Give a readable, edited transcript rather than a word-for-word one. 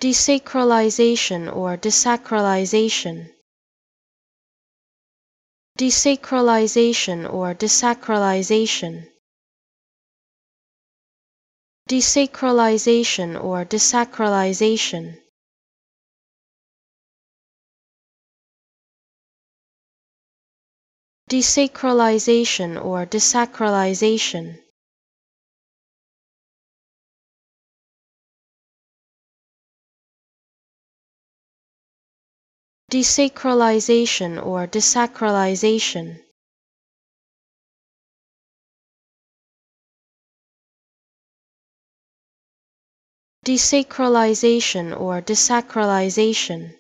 Desacralisation or desacralisation. Desacralisation or desacralisation. Desacralisation or desacralisation. Desacralisation or desacralisation. Desacralisation or desacralisation. Desacralisation or desacralisation.